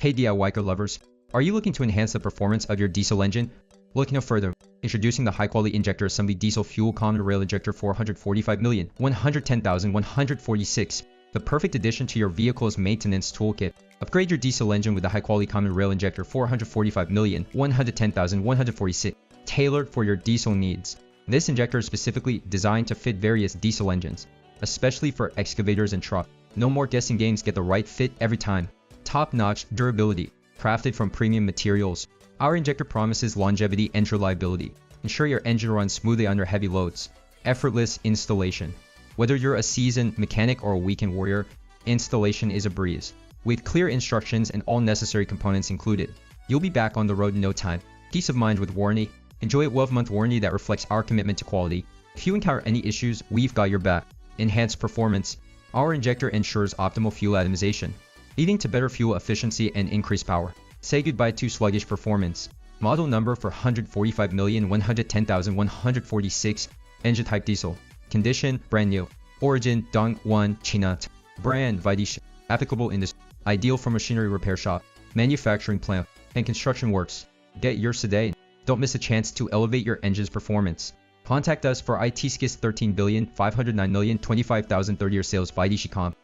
Hey DIY car lovers, are you looking to enhance the performance of your diesel engine? Look no further. Introducing the high-quality injector assembly Dieselfuelcommonrailinjector 445,110,146, the perfect addition to your vehicle's maintenance toolkit. Upgrade your diesel engine with the high-quality commonrailinjector 445,110,146, tailored for your diesel needs. This injector is specifically designed to fit various diesel engines, especially for excavators and trucks. No more guessing games, get the right fit every time. Top-notch durability, crafted from premium materials. Our injector promises longevity and reliability. Ensure your engine runs smoothly under heavy loads. Effortless installation. Whether you're a seasoned mechanic or a weekend warrior, installation is a breeze. With clear instructions and all necessary components included, you'll be back on the road in no time. Peace of mind with warranty. Enjoy a 12-month warranty that reflects our commitment to quality. If you encounter any issues, we've got your back. Enhanced performance. Our injector ensures optimal fuel atomization, leading to better fuel efficiency and increased power. Say goodbye to sluggish performance. Model number for 145,110,146, engine type diesel. Condition, brand new. Origin, Dongguan, China. Brand, ViDiShi. Applicable industry. Ideal for machinery repair shop, manufacturing plant, and construction works. Get yours today. Don't miss a chance to elevate your engine's performance. Contact us for IT Skis 13,509,025,030 or sales ViDiShi.com.